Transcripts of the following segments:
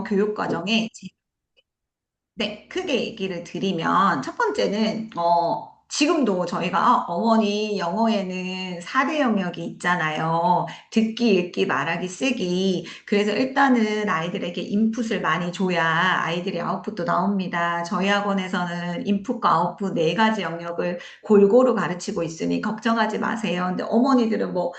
교육 과정에 네, 크게 얘기를 드리면 첫 번째는 지금도 저희가 어머니 영어에는 4대 영역이 있잖아요. 듣기, 읽기, 말하기, 쓰기. 그래서 일단은 아이들에게 인풋을 많이 줘야 아이들이 아웃풋도 나옵니다. 저희 학원에서는 인풋과 아웃풋 네 가지 영역을 골고루 가르치고 있으니 걱정하지 마세요. 근데 어머니들은 뭐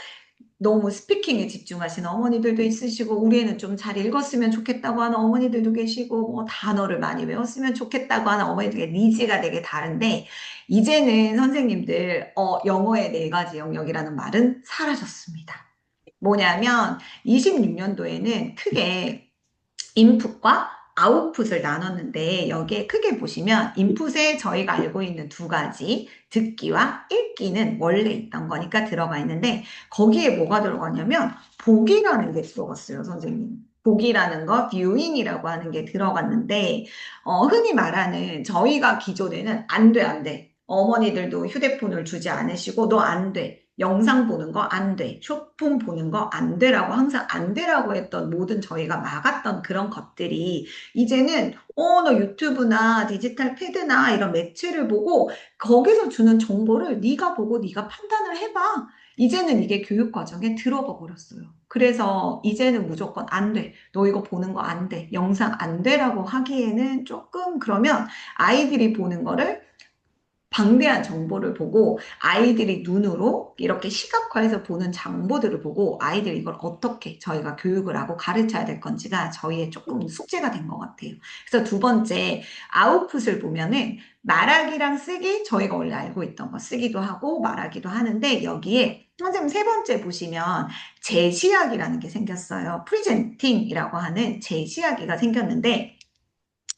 너무 스피킹에 집중하시는 어머니들도 있으시고, 우리 애는 좀 잘 읽었으면 좋겠다고 하는 어머니들도 계시고, 뭐 단어를 많이 외웠으면 좋겠다고 하는 어머니들의 니즈가 되게 다른데, 이제는 선생님들, 영어의 네 가지 영역이라는 말은 사라졌습니다. 뭐냐면, 26년도에는 크게 인풋과 아웃풋을 나눴는데 여기에 크게 보시면 인풋에 저희가 알고 있는 두 가지 듣기와 읽기는 원래 있던 거니까 들어가 있는데 거기에 뭐가 들어가냐면 보기라는 게 들어갔어요, 선생님. 보기라는 거, viewing이라고 하는 게 들어갔는데 흔히 말하는 저희가 기존에는 안 돼, 안 돼. 어머니들도 휴대폰을 주지 않으시고 너 안 돼. 영상 보는 거 안 돼. 쇼폼 보는 거 안 돼라고 항상 안 돼라고 했던 모든 저희가 막았던 그런 것들이 이제는 너 유튜브나 디지털 패드나 이런 매체를 보고 거기서 주는 정보를 네가 보고 네가 판단을 해봐. 이제는 이게 교육 과정에 들어가 버렸어요. 그래서 이제는 무조건 안 돼. 너 이거 보는 거 안 돼. 영상 안 돼라고 하기에는 조금 그러면 아이들이 보는 거를 방대한 정보를 보고 아이들이 눈으로 이렇게 시각화해서 보는 정보들을 보고 아이들이 이걸 어떻게 저희가 교육을 하고 가르쳐야 될 건지가 저희의 조금 숙제가 된 것 같아요. 그래서 두 번째 아웃풋을 보면은 말하기랑 쓰기 저희가 원래 알고 있던 거 쓰기도 하고 말하기도 하는데 여기에 선생님 세 번째 보시면 제시하기라는 게 생겼어요. 프리젠팅이라고 하는 제시하기가 생겼는데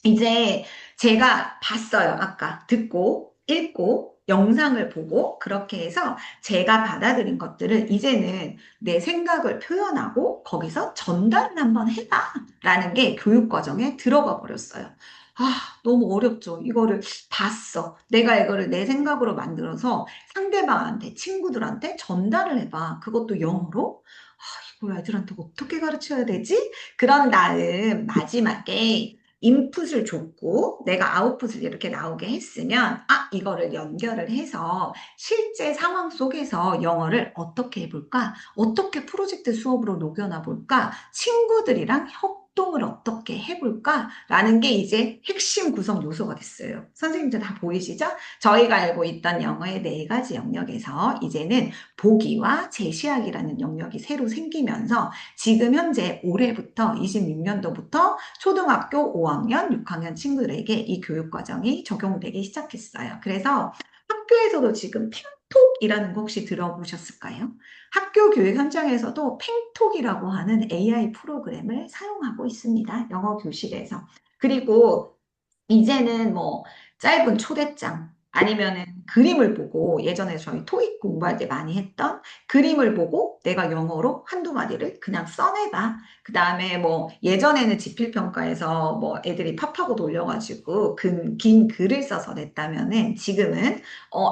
이제 제가 봤어요. 아까 듣고, 읽고, 영상을 보고, 그렇게 해서 제가 받아들인 것들을 이제는 내 생각을 표현하고 거기서 전달을 한번 해봐. 라는 게 교육 과정에 들어가 버렸어요. 너무 어렵죠. 이거를 봤어. 내가 이거를 내 생각으로 만들어서 상대방한테, 친구들한테 전달을 해봐. 그것도 영어로? 이걸 애들한테 어떻게 가르쳐야 되지? 그런 다음 마지막에 인풋을 줬고 내가 아웃풋을 이렇게 나오게 했으면 이거를 연결을 해서 실제 상황 속에서 영어를 어떻게 해볼까? 어떻게 프로젝트 수업으로 녹여나 볼까? 친구들이랑 협동을 어떻게 해볼까? 라는 게 이제 핵심 구성 요소가 됐어요. 선생님들 다 보이시죠? 저희가 알고 있던 영어의 네 가지 영역에서 이제는 보기와 제시하기라는 영역이 새로 생기면서 지금 현재 올해부터 26년도부터 초등학교 5학년, 6학년 친구들에게 이 교육 과정이 적용되기 시작했어요. 그래서 학교에서도 지금 팽톡이라는 거 혹시 들어보셨을까요? 학교 교육 현장에서도 팽톡이라고 하는 AI 프로그램을 사용하고 있습니다. 영어 교실에서. 그리고 이제는 뭐 짧은 초대장 아니면은 그림을 보고 예전에 저희 토익 공부할 때 많이 했던 그림을 보고 내가 영어로 한두 마디를 그냥 써내봐. 그 다음에 뭐 예전에는 지필평가에서 뭐 애들이 팝하고 놀려가지고 긴 글을 써서 냈다면은 지금은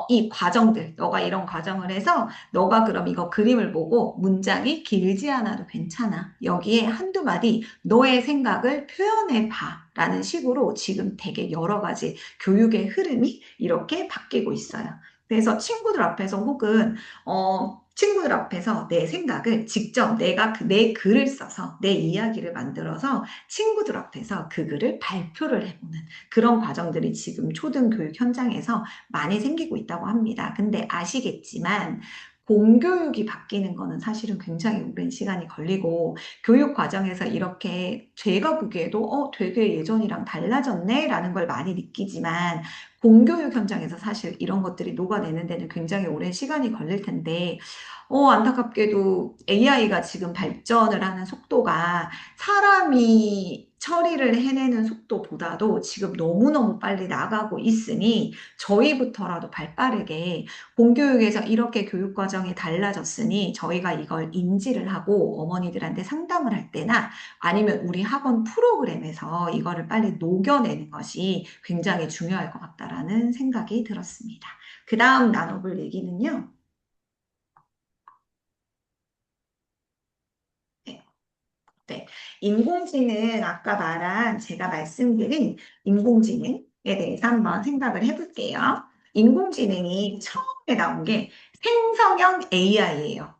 이 과정들 너가 이런 과정을 해서 너가 그럼 이거 그림을 보고 문장이 길지 않아도 괜찮아. 여기에 한두 마디 너의 생각을 표현해 봐. 라는 식으로 지금 되게 여러 가지 교육의 흐름이 이렇게 바뀌고 있어요. 그래서 친구들 앞에서 혹은, 친구들 앞에서 내 생각을 직접 내가 내 글을 써서 내 이야기를 만들어서 친구들 앞에서 그 글을 발표를 해보는 그런 과정들이 지금 초등교육 현장에서 많이 생기고 있다고 합니다. 근데 아시겠지만 공교육이 바뀌는 거는 사실은 굉장히 오랜 시간이 걸리고 교육 과정에서 이렇게 제가 보기에도 되게 예전이랑 달라졌네 라는 걸 많이 느끼지만 공교육 현장에서 사실 이런 것들이 녹아내는 데는 굉장히 오랜 시간이 걸릴 텐데 안타깝게도 AI가 지금 발전을 하는 속도가 사람이 처리를 해내는 속도보다도 지금 너무너무 빨리 나가고 있으니 저희부터라도 발빠르게 공교육에서 이렇게 교육 과정이 달라졌으니 저희가 이걸 인지를 하고 어머니들한테 상담을 할 때나 아니면 우리 학원 프로그램에서 이거를 빨리 녹여내는 것이 굉장히 중요할 것 같다라는 생각이 들었습니다. 그 다음 나눠볼 얘기는요. 네, 네. 인공지능, 아까 말한 제가 말씀드린 인공지능에 대해서 한번 생각을 해볼게요. 인공지능이 처음에 나온 게 생성형 AI예요.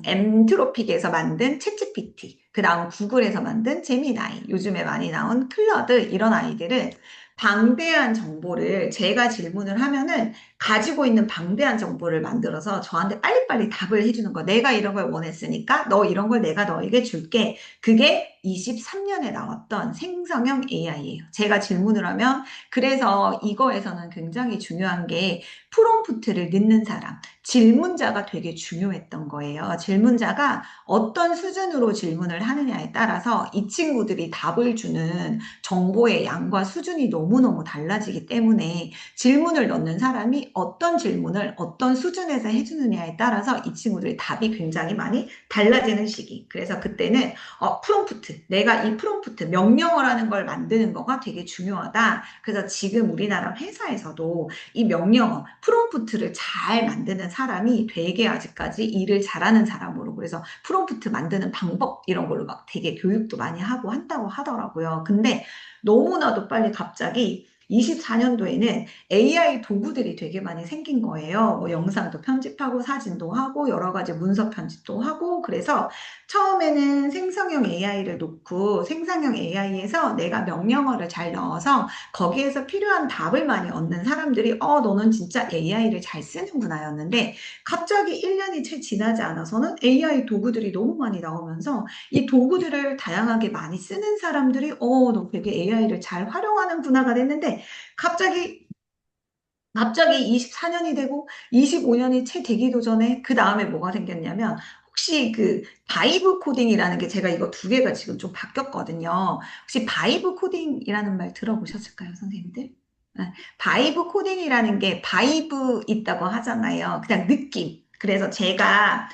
엔트로픽에서 만든 챗GPT, 그 다음 구글에서 만든 제미나이, 요즘에 많이 나온 클러드, 이런 아이들은 방대한 정보를 제가 질문을 하면은 가지고 있는 방대한 정보를 만들어서 저한테 빨리빨리 답을 해주는 거. 내가 이런 걸 원했으니까 너 이런 걸 내가 너에게 줄게. 그게 23년에 나왔던 생성형 AI예요. 제가 질문을 하면 그래서 이거에서는 굉장히 중요한 게 프롬프트를 넣는 사람, 질문자가 되게 중요했던 거예요. 질문자가 어떤 수준으로 질문을 하느냐에 따라서 이 친구들이 답을 주는 정보의 양과 수준이 너무너무 달라지기 때문에 질문을 넣는 사람이 어떤 질문을 어떤 수준에서 해주느냐에 따라서 이 친구들의 답이 굉장히 많이 달라지는 시기. 그래서 그때는 프롬프트. 내가 이 프롬프트, 명령어라는 걸 만드는 거가 되게 중요하다. 그래서 지금 우리나라 회사에서도 이 명령어, 프롬프트를 잘 만드는 사람이 되게 아직까지 일을 잘하는 사람으로 그래서 프롬프트 만드는 방법 이런 걸로 막 되게 교육도 많이 하고 한다고 하더라고요. 근데 너무나도 빨리 갑자기 24년도에는 AI 도구들이 되게 많이 생긴 거예요. 뭐 영상도 편집하고 사진도 하고 여러 가지 문서 편집도 하고 그래서 처음에는 생성형 AI를 놓고 생성형 AI에서 내가 명령어를 잘 넣어서 거기에서 필요한 답을 많이 얻는 사람들이 너는 진짜 AI를 잘 쓰는구나 였는데 갑자기 1년이 채 지나지 않아서는 AI 도구들이 너무 많이 나오면서 이 도구들을 다양하게 많이 쓰는 사람들이 너 되게 AI를 잘 활용하는구나가 됐는데 갑자기 24년이 되고 25년이 채 되기도 전에 그 다음에 뭐가 생겼냐면 혹시 그 바이브 코딩이라는 게 제가 이거 두 개가 지금 좀 바뀌었거든요. 혹시 바이브 코딩이라는 말 들어보셨을까요, 선생님들? 네, 바이브 코딩이라는 게 바이브 있다고 하잖아요. 그냥 느낌. 그래서 제가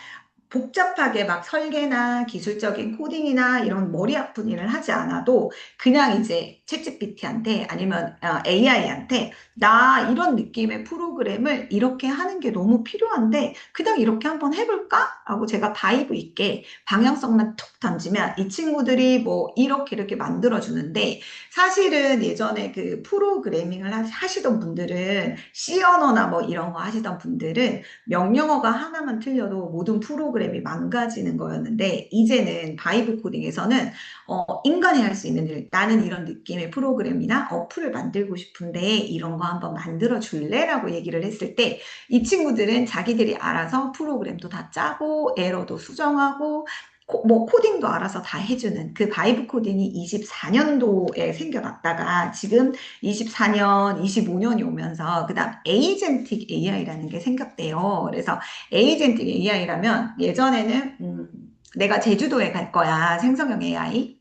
복잡하게 막 설계나 기술적인 코딩이나 이런 머리 아픈 일을 하지 않아도 그냥 이제 챗GPT한테 아니면 AI한테 나 이런 느낌의 프로그램을 이렇게 하는 게 너무 필요한데 그냥 이렇게 한번 해볼까? 하고 제가 바이브 있게 방향성만 툭 던지면 이 친구들이 뭐 이렇게 만들어주는데 사실은 예전에 그 프로그래밍을 하시던 분들은 C 언어나 뭐 이런 거 하시던 분들은 명령어가 하나만 틀려도 모든 프로그램이 망가지는 거였는데 이제는 바이브 코딩에서는 인간이 할 수 있는 일, 나는 이런 느낌의 프로그램이나 어플을 만들고 싶은데 이런 거 한번 만들어 줄래? 라고 얘기를 했을 때 이 친구들은 자기들이 알아서 프로그램도 다 짜고 에러도 수정하고 뭐 코딩도 알아서 다 해주는 그 바이브 코딩이 24년도에 생겨났다가 지금 24년, 25년이 오면서 그다음 에이젠틱 AI라는 게 생겼대요. 그래서 에이젠틱 AI라면 예전에는 내가 제주도에 갈 거야. 생성형 AI.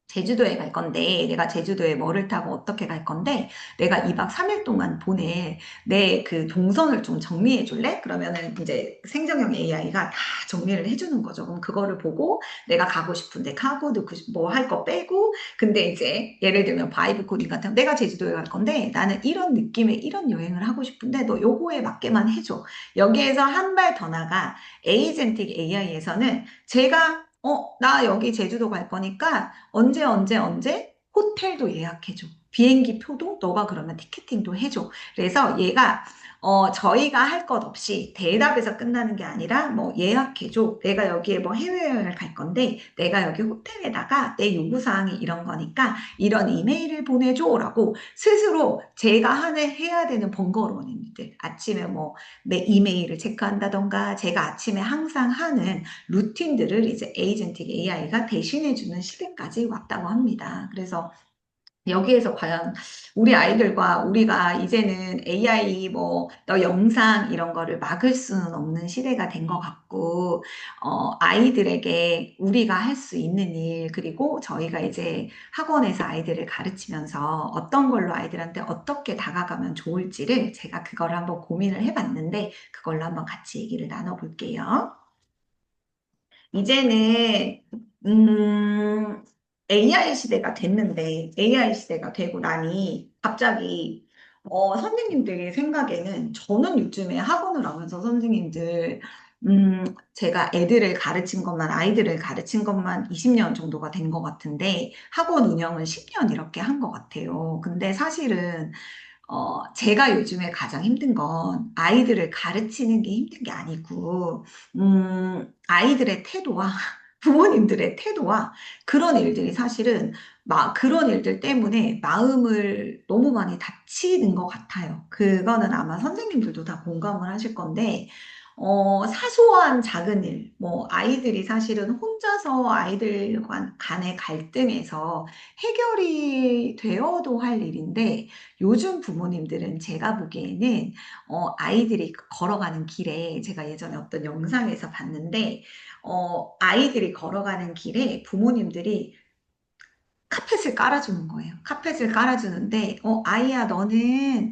제주도에 갈 건데, 내가 제주도에 뭐를 타고 어떻게 갈 건데, 내가 2박 3일 동안 보내. 내 그 동선을 좀 정리해 줄래? 그러면은 이제 생성형 AI가 다 정리를 해주는 거죠. 그럼 그거를 보고 내가 가고 싶은데 가고 뭐 할 거 빼고, 근데 이제 예를 들면 바이브 코딩 같은 거, 내가 제주도에 갈 건데 나는 이런 느낌의 이런 여행을 하고 싶은데 너 요거에 맞게만 해줘. 여기에서 한 발 더 나가 에이젠틱 AI에서는 제가 나 여기 제주도 갈 거니까 언제 호텔도 예약해줘. 비행기 표도 너가 그러면 티켓팅도 해줘. 그래서 얘가 저희가 할 것 없이 대답에서 끝나는 게 아니라 뭐 예약해줘. 내가 여기에 뭐 해외여행을 갈 건데 내가 여기 호텔에다가 내 요구사항이 이런 거니까 이런 이메일을 보내줘라고 스스로 제가 해야 되는 번거로운 일들. 아침에 뭐 내 이메일을 체크한다던가 제가 아침에 항상 하는 루틴들을 이제 에이전틱 AI가 대신해주는 시대까지 왔다고 합니다. 그래서 여기에서 과연 우리 아이들과 우리가 이제는 AI 뭐 너 영상 이런 거를 막을 수는 없는 시대가 된 것 같고 아이들에게 우리가 할 수 있는 일 그리고 저희가 이제 학원에서 아이들을 가르치면서 어떤 걸로 아이들한테 어떻게 다가가면 좋을지를 제가 그걸 한번 고민을 해봤는데 그걸로 한번 같이 얘기를 나눠볼게요. 이제는 AI 시대가 됐는데 AI 시대가 되고 나니 갑자기 선생님들의 생각에는 저는 요즘에 학원을 하면서 선생님들 제가 애들을 가르친 것만, 아이들을 가르친 것만 20년 정도가 된 것 같은데, 학원 운영은 10년 이렇게 한 것 같아요. 근데 사실은 제가 요즘에 가장 힘든 건 아이들을 가르치는 게 힘든 게 아니고, 아이들의 태도와 부모님들의 태도와 그런 일들이 사실은 그런 일들 때문에 마음을 너무 많이 다치는 것 같아요. 그거는 아마 선생님들도 다 공감을 하실 건데, 사소한 작은 일, 뭐, 아이들이 사실은 혼자서 아이들 간의 갈등에서 해결이 되어도 할 일인데, 요즘 부모님들은 제가 보기에는 아이들이 걸어가는 길에 제가 예전에 어떤 영상에서 봤는데 아이들이 걸어가는 길에 부모님들이 카펫을 깔아주는 거예요. 카펫을 깔아주는데, 아이야, 너는,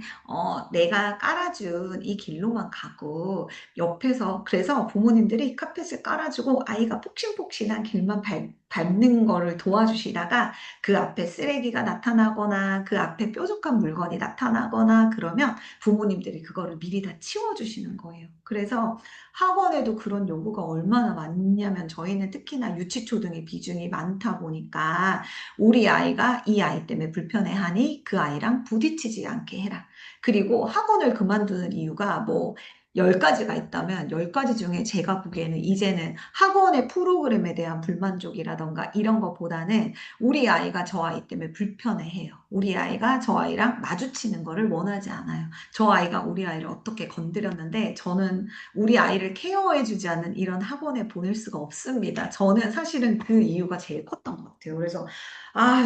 내가 깔아준 이 길로만 가고, 옆에서, 그래서 부모님들이 카펫을 깔아주고, 아이가 폭신폭신한 길만 밟는 거를 도와주시다가, 그 앞에 쓰레기가 나타나거나, 그 앞에 뾰족한 물건이 나타나거나, 그러면 부모님들이 그거를 미리 다 치워주시는 거예요. 그래서 학원에도 그런 요구가 얼마나 많냐면, 저희는 특히나 유치초등의 비중이 많다 보니까, 우리 아이가 이 아이 때문에 불편해하니 그 아이랑 부딪히지 않게 해라. 그리고 학원을 그만두는 이유가 뭐 10가지가 있다면 10가지 중에 제가 보기에는 이제는 학원의 프로그램에 대한 불만족이라던가 이런 것보다는 우리 아이가 저 아이 때문에 불편해해요. 우리 아이가 저 아이랑 마주치는 거를 원하지 않아요. 저 아이가 우리 아이를 어떻게 건드렸는데 저는 우리 아이를 케어해주지 않는 이런 학원에 보낼 수가 없습니다. 저는 사실은 그 이유가 제일 컸던 것 같아요. 그래서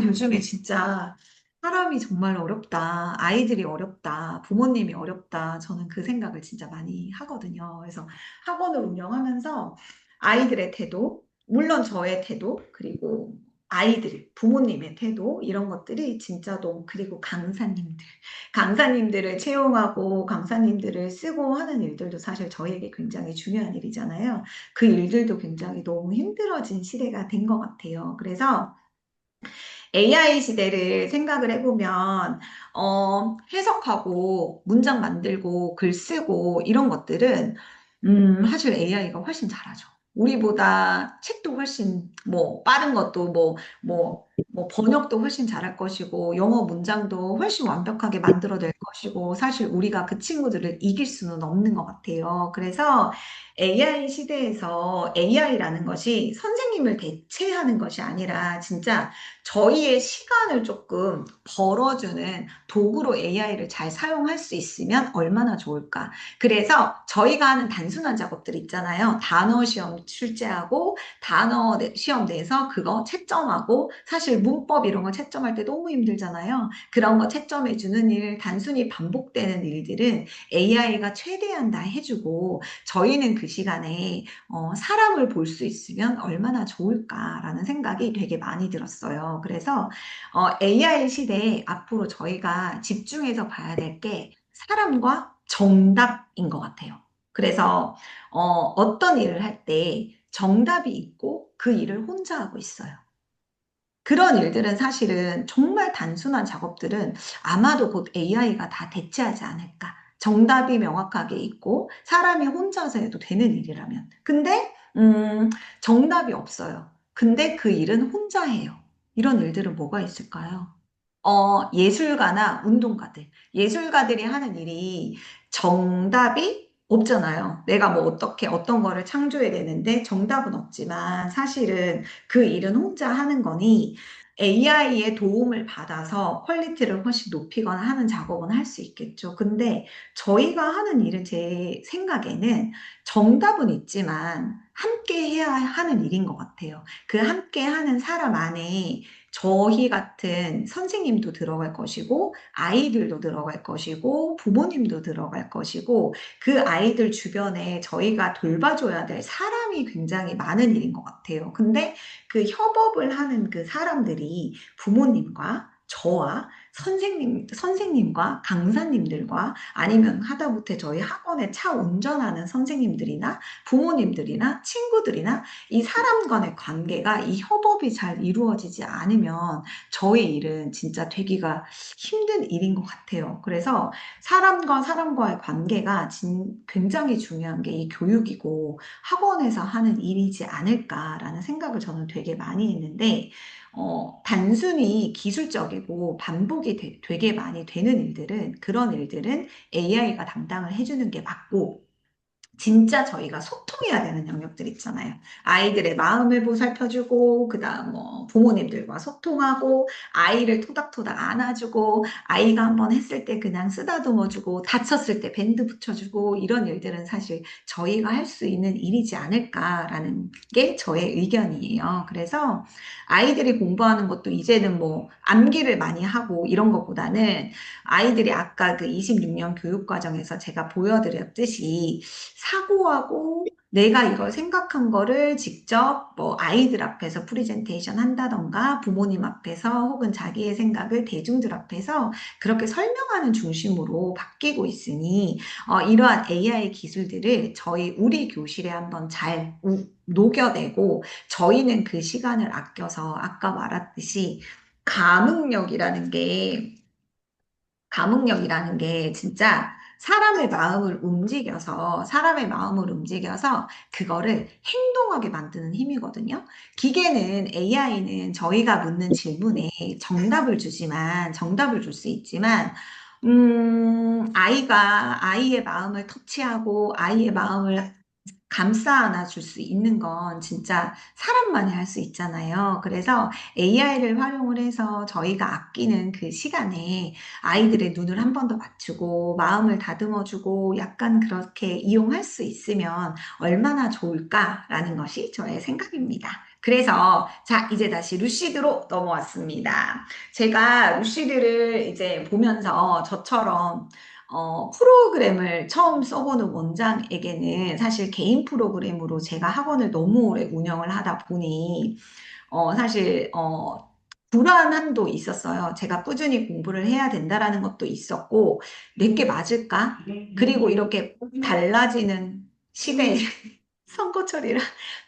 요즘에 진짜 사람이 정말 어렵다. 아이들이 어렵다. 부모님이 어렵다. 저는 그 생각을 진짜 많이 하거든요. 그래서 학원을 운영하면서 아이들의 태도, 물론 저의 태도, 그리고 아이들, 부모님의 태도, 이런 것들이 진짜 너무, 그리고 강사님들을 채용하고 강사님들을 쓰고 하는 일들도 사실 저희에게 굉장히 중요한 일이잖아요. 그 일들도 굉장히 너무 힘들어진 시대가 된 것 같아요. 그래서 AI 시대를 생각을 해보면, 해석하고, 문장 만들고, 글 쓰고, 이런 것들은, 사실 AI가 훨씬 잘하죠. 우리보다 책도 훨씬, 뭐, 빠른 것도, 번역도 훨씬 잘할 것이고, 영어 문장도 훨씬 완벽하게 만들어낼 것이고, 사실 우리가 그 친구들을 이길 수는 없는 것 같아요. 그래서 AI 시대에서 AI라는 것이 선생님을 대체하는 것이 아니라, 진짜 저희의 시간을 조금 벌어주는 도구로 AI를 잘 사용할 수 있으면 얼마나 좋을까. 그래서 저희가 하는 단순한 작업들 있잖아요. 단어 시험 출제하고 시험 내서 그거 채점하고 사실 문법 이런 거 채점할 때 너무 힘들잖아요. 그런 거 채점해주는 일, 단순히 반복되는 일들은 AI가 최대한 다 해주고 저희는 그 시간에 사람을 볼 수 있으면 얼마나 좋을까라는 생각이 되게 많이 들었어요. 그래서 AI 시대에 앞으로 저희가 집중해서 봐야 될 게 사람과 정답인 것 같아요. 그래서 어떤 일을 할 때 정답이 있고 그 일을 혼자 하고 있어요. 그런 일들은 사실은 정말 단순한 작업들은 아마도 곧 AI가 다 대체하지 않을까. 정답이 명확하게 있고 사람이 혼자서 해도 되는 일이라면. 근데 정답이 없어요. 근데 그 일은 혼자 해요. 이런 일들은 뭐가 있을까요? 예술가나 운동가들. 예술가들이 하는 일이 정답이 없잖아요. 내가 뭐 어떻게 어떤 거를 창조해야 되는데 정답은 없지만 사실은 그 일은 혼자 하는 거니 AI의 도움을 받아서 퀄리티를 훨씬 높이거나 하는 작업은 할 수 있겠죠. 근데 저희가 하는 일은 제 생각에는 정답은 있지만 함께 해야 하는 일인 것 같아요. 그 함께 하는 사람 안에 저희 같은 선생님도 들어갈 것이고, 아이들도 들어갈 것이고, 부모님도 들어갈 것이고, 그 아이들 주변에 저희가 돌봐줘야 될 사람이 굉장히 많은 일인 것 같아요. 근데 그 협업을 하는 그 사람들이 부모님과 저와 선생님과 강사님들과 아니면 하다못해 저희 학원에 차 운전하는 선생님들이나 부모님들이나 친구들이나 이 사람 간의 관계가 이 협업이 잘 이루어지지 않으면 저의 일은 진짜 되기가 힘든 일인 것 같아요. 그래서 사람과 사람과의 관계가 굉장히 중요한 게 이 교육이고 학원에서 하는 일이지 않을까라는 생각을 저는 되게 많이 했는데, 단순히 기술적이고 반복이 되게 많이 되는 일들은, 그런 일들은 AI가 담당을 해주는 게 맞고, 진짜 저희가 소통해야 되는 영역들 있잖아요. 아이들의 마음을 보살펴주고, 그 다음 뭐 부모님들과 소통하고, 아이를 토닥토닥 안아주고, 아이가 한번 했을 때 그냥 쓰다듬어주고, 다쳤을 때 밴드 붙여주고, 이런 일들은 사실 저희가 할 수 있는 일이지 않을까라는 게 저의 의견이에요. 그래서 아이들이 공부하는 것도 이제는 뭐 암기를 많이 하고 이런 것보다는 아이들이 아까 그 26년 교육과정에서 제가 보여드렸듯이 사고하고 내가 이걸 생각한 거를 직접 뭐 아이들 앞에서 프리젠테이션 한다던가 부모님 앞에서 혹은 자기의 생각을 대중들 앞에서 그렇게 설명하는 중심으로 바뀌고 있으니 이러한 AI 기술들을 우리 교실에 한번 잘 녹여내고 저희는 그 시간을 아껴서 아까 말했듯이 감흥력이라는 게 감흥력이라는 게 진짜 사람의 마음을 움직여서 그거를 행동하게 만드는 힘이거든요. AI는 저희가 묻는 질문에 정답을 줄 수 있지만, 아이의 마음을 터치하고 아이의 마음을 감싸 안아줄 수 있는 건 진짜 사람만이 할 수 있잖아요. 그래서 AI를 활용을 해서 저희가 아끼는 그 시간에 아이들의 눈을 한 번 더 맞추고 마음을 다듬어주고 약간 그렇게 이용할 수 있으면 얼마나 좋을까라는 것이 저의 생각입니다. 그래서 자, 이제 다시 루시드로 넘어왔습니다. 제가 루시드를 이제 보면서 저처럼 프로그램을 처음 써보는 원장에게는 사실 개인 프로그램으로 제가 학원을 너무 오래 운영을 하다 보니, 사실, 불안함도 있었어요. 제가 꾸준히 공부를 해야 된다라는 것도 있었고, 내게 맞을까? 그리고 이렇게 달라지는 시대에, 선거철이라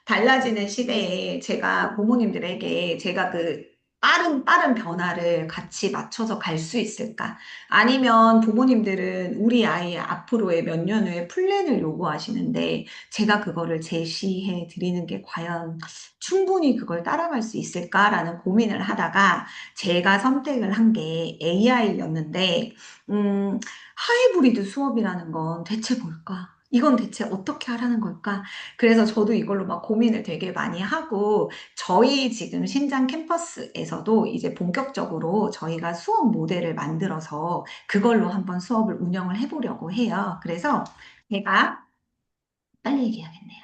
달라지는 시대에 제가 부모님들에게 제가 그 빠른 변화를 같이 맞춰서 갈 수 있을까? 아니면 부모님들은 우리 아이의 앞으로의 몇 년 후의 플랜을 요구하시는데 제가 그거를 제시해 드리는 게 과연 충분히 그걸 따라갈 수 있을까라는 고민을 하다가 제가 선택을 한 게 AI였는데, 하이브리드 수업이라는 건 대체 뭘까? 이건 대체 어떻게 하라는 걸까? 그래서 저도 이걸로 막 고민을 되게 많이 하고, 저희 지금 신장 캠퍼스에서도 이제 본격적으로 저희가 수업 모델을 만들어서 그걸로 한번 수업을 운영을 해보려고 해요. 그래서 제가 빨리 얘기해야겠네요.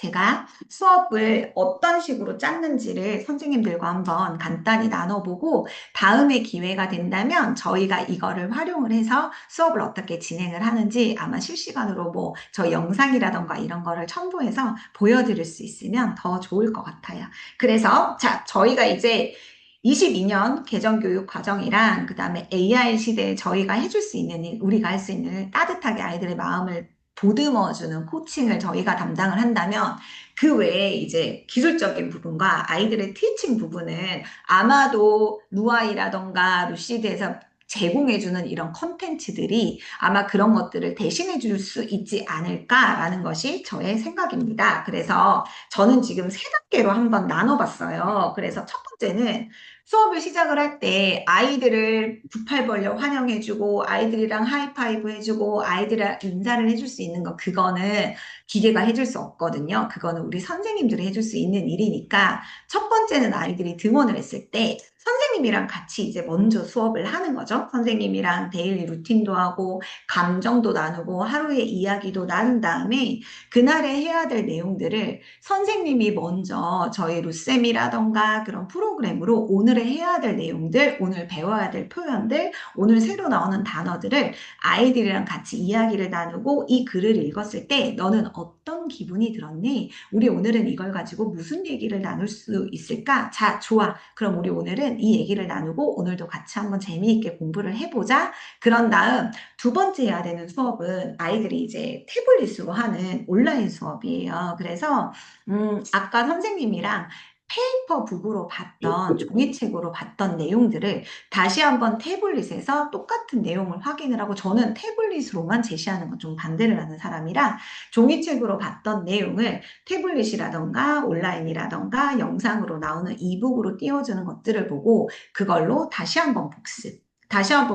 제가 수업을 어떤 식으로 짰는지를 선생님들과 한번 간단히 나눠보고 다음에 기회가 된다면 저희가 이거를 활용을 해서 수업을 어떻게 진행을 하는지 아마 실시간으로 뭐 저희 영상이라던가 이런 거를 첨부해서 보여드릴 수 있으면 더 좋을 것 같아요. 그래서 자, 저희가 이제 22년 개정교육 과정이랑 그다음에 AI 시대에 저희가 해줄 수 있는 일, 우리가 할 수 있는 일, 따뜻하게 아이들의 마음을 보듬어주는 코칭을 저희가 담당을 한다면 그 외에 이제 기술적인 부분과 아이들의 티칭 부분은 아마도 루아이라던가 루시드에서 제공해주는 이런 컨텐츠들이 아마 그런 것들을 대신해 줄 수 있지 않을까라는 것이 저의 생각입니다. 그래서 저는 지금 세 단계로 한번 나눠봤어요. 그래서 첫 번째는 수업을 시작을 할 때 아이들을 두 팔 벌려 환영해주고 아이들이랑 하이파이브 해주고 아이들이랑 인사를 해줄 수 있는 거 그거는 기계가 해줄 수 없거든요. 그거는 우리 선생님들이 해줄 수 있는 일이니까 첫 번째는 아이들이 등원을 했을 때 선생님이랑 같이 이제 먼저 수업을 하는 거죠. 선생님이랑 데일리 루틴도 하고 감정도 나누고 하루의 이야기도 나눈 다음에 그날에 해야 될 내용들을 선생님이 먼저 저희 루쌤이라던가 그런 프로그램으로 오늘의 해야 될 내용들, 오늘 배워야 될 표현들, 오늘 새로 나오는 단어들을 아이들이랑 같이 이야기를 나누고 이 글을 읽었을 때 너는 어떤 기분이 들었니? 우리 오늘은 이걸 가지고 무슨 얘기를 나눌 수 있을까? 자, 좋아. 그럼 우리 오늘은 일단은 이 얘기를 나누고 오늘도 같이 한번 재미있게 공부를 해보자. 그런 다음 두 번째 해야 되는 수업은 아이들이 이제 태블릿으로 하는 온라인 수업이에요. 그래서 아까 선생님이랑 페이퍼북으로 봤던 종이책으로 봤던 내용들을 다시 한번 태블릿에서 똑같은 내용을 확인을 하고 저는 태블릿으로만 제시하는 건 좀 반대를 하는 사람이라 종이책으로 봤던 내용을 태블릿이라던가 온라인이라던가 영상으로 나오는 이북으로 띄워주는 것들을 보고 그걸로 다시 한번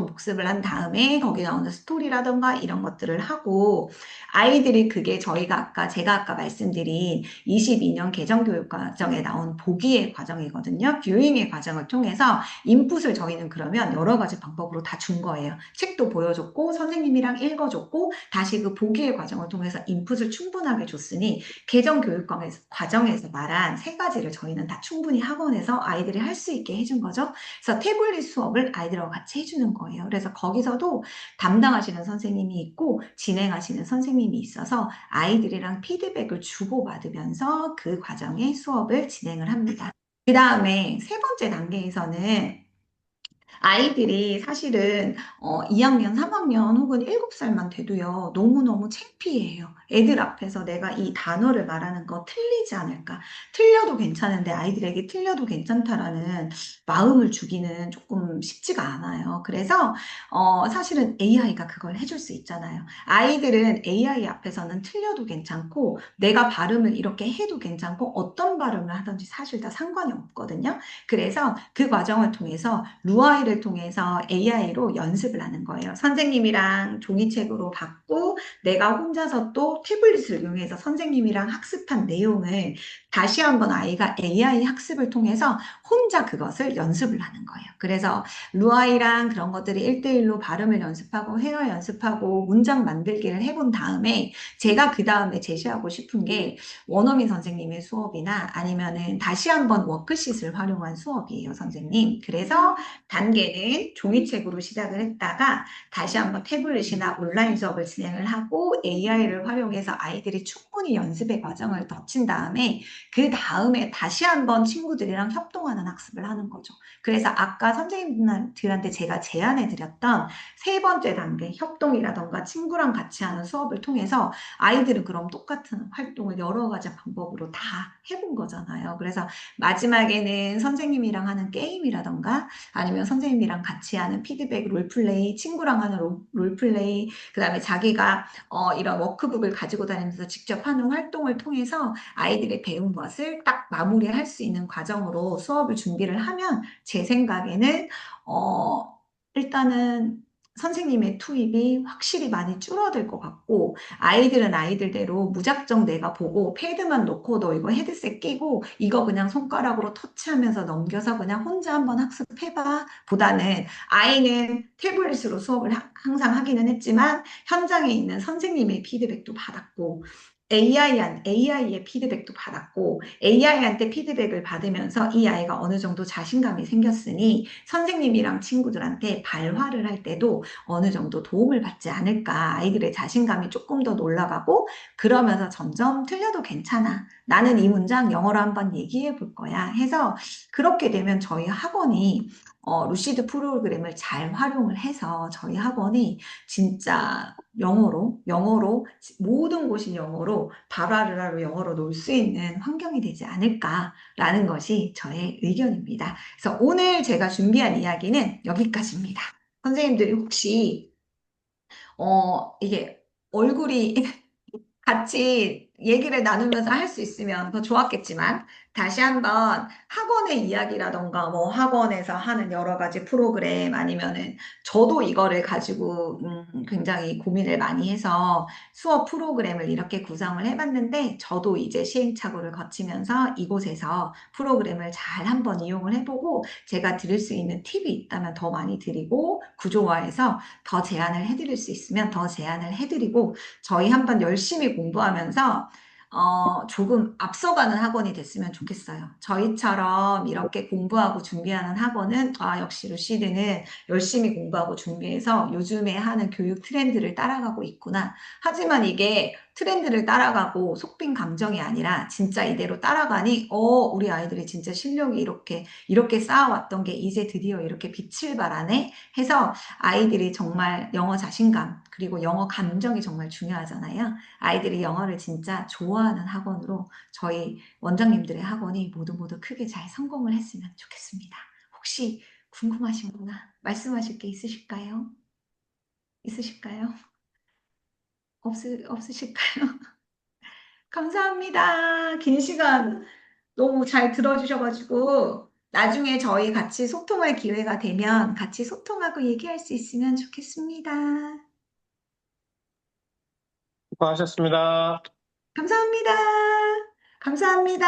복습을 한 다음에 거기 나오는 스토리라던가 이런 것들을 하고 아이들이 그게 제가 아까 말씀드린 22년 개정교육 과정에 나온 보기의 과정이거든요. 뷰잉의 과정을 통해서 인풋을 저희는 그러면 여러 가지 방법으로 다 준 거예요. 책도 보여줬고 선생님이랑 읽어줬고 다시 그 보기의 과정을 통해서 인풋을 충분하게 줬으니 개정교육 과정에서 말한 세 가지를 저희는 다 충분히 학원에서 아이들이 할 수 있게 해준 거죠. 그래서 태블릿 수업을 아이들하고 같이 해주는 거예요. 그래서 거기서도 담당하시는 선생님이 있고 진행하시는 선생님이 있어서 아이들이랑 피드백을 주고받으면서 그 과정의 수업을 진행을 합니다. 그 다음에 세 번째 단계에서는 아이들이 사실은 2학년, 3학년 혹은 7살만 돼도요. 너무너무 창피해요. 애들 앞에서 내가 이 단어를 말하는 거 틀리지 않을까? 틀려도 괜찮은데 아이들에게 틀려도 괜찮다라는 마음을 주기는 조금 쉽지가 않아요. 그래서 사실은 AI가 그걸 해줄 수 있잖아요. 아이들은 AI 앞에서는 틀려도 괜찮고 내가 발음을 이렇게 해도 괜찮고 어떤 발음을 하든지 사실 다 상관이 없거든요. 그래서 그 과정을 통해서 루아이를 통해서 AI로 연습을 하는 거예요. 선생님이랑 종이책으로 받고 내가 혼자서 또 태블릿을 이용해서 선생님이랑 학습한 내용을 다시 한번 아이가 AI 학습을 통해서 혼자 그것을 연습을 하는 거예요. 그래서 루아이랑 그런 것들이 1대1로 발음을 연습하고 회화 연습하고 문장 만들기를 해본 다음에 제가 그 다음에 제시하고 싶은 게 원어민 선생님의 수업이나 아니면은 다시 한번 워크시트를 활용한 수업이에요, 선생님. 그래서 단계는 종이책으로 시작을 했다가 다시 한번 태블릿이나 온라인 수업을 진행을 하고 AI를 활용해서 아이들이 충분히 연습의 과정을 거친 다음에 그 다음에 다시 한번 친구들이랑 협동하는 학습을 하는 거죠. 그래서 아까 선생님들한테 제가 제안해 드렸던 세 번째 단계 협동이라던가 친구랑 같이 하는 수업을 통해서 아이들은 그럼 똑같은 활동을 여러 가지 방법으로 다 해본 거잖아요. 그래서 마지막에는 선생님이랑 하는 게임이라던가 아니면 선생님이랑 같이 하는 피드백 롤플레이, 친구랑 하는 롤플레이, 그 다음에 자기가 이런 워크북을 가지고 다니면서 직접 하는 활동을 통해서 아이들이 배운 것을 딱 마무리할 수 있는 과정으로 수업을 준비를 하면 제 생각에는 일단은 선생님의 투입이 확실히 많이 줄어들 것 같고 아이들은 아이들대로 무작정 내가 보고 패드만 놓고 너 이거 헤드셋 끼고 이거 그냥 손가락으로 터치하면서 넘겨서 그냥 혼자 한번 학습해봐 보다는 아이는 태블릿으로 수업을 항상 하기는 했지만 현장에 있는 선생님의 피드백도 받았고 AI의 피드백도 받았고 AI한테 피드백을 받으면서 이 아이가 어느 정도 자신감이 생겼으니 선생님이랑 친구들한테 발화를 할 때도 어느 정도 도움을 받지 않을까. 아이들의 자신감이 조금 더 올라가고 그러면서 점점 틀려도 괜찮아. 나는 이 문장 영어로 한번 얘기해 볼 거야. 해서 그렇게 되면 저희 학원이 루시드 프로그램을 잘 활용을 해서 저희 학원이 진짜 영어로 모든 곳이 영어로 바라르라로 영어로 놀 수 있는 환경이 되지 않을까라는 것이 저의 의견입니다. 그래서 오늘 제가 준비한 이야기는 여기까지입니다. 선생님들이 혹시 이게 얼굴이 같이 얘기를 나누면서 할 수 있으면 더 좋았겠지만 다시 한번 학원의 이야기라던가 뭐 학원에서 하는 여러 가지 프로그램 아니면은 저도 이거를 가지고 굉장히 고민을 많이 해서 수업 프로그램을 이렇게 구성을 해봤는데 저도 이제 시행착오를 거치면서 이곳에서 프로그램을 잘 한번 이용을 해보고 제가 드릴 수 있는 팁이 있다면 더 많이 드리고 구조화해서 더 제안을 해드릴 수 있으면 더 제안을 해드리고 저희 한번 열심히 공부하면서 조금 앞서가는 학원이 됐으면 좋겠어요. 저희처럼 이렇게 공부하고 준비하는 학원은 역시 루시드는 열심히 공부하고 준비해서 요즘에 하는 교육 트렌드를 따라가고 있구나. 하지만 이게 트렌드를 따라가고 속빈 감정이 아니라 진짜 이대로 따라가니, 우리 아이들이 진짜 실력이 이렇게 쌓아왔던 게 이제 드디어 이렇게 빛을 발하네? 해서 아이들이 정말 영어 자신감, 그리고 영어 감정이 정말 중요하잖아요. 아이들이 영어를 진짜 좋아하는 학원으로 저희 원장님들의 학원이 모두 모두 크게 잘 성공을 했으면 좋겠습니다. 혹시 궁금하신 거나 말씀하실 게 있으실까요? 있으실까요? 없으실까요? 감사합니다. 긴 시간 너무 잘 들어주셔가지고 나중에 저희 같이 소통할 기회가 되면 같이 소통하고 얘기할 수 있으면 좋겠습니다. 수고하셨습니다. 감사합니다. 감사합니다.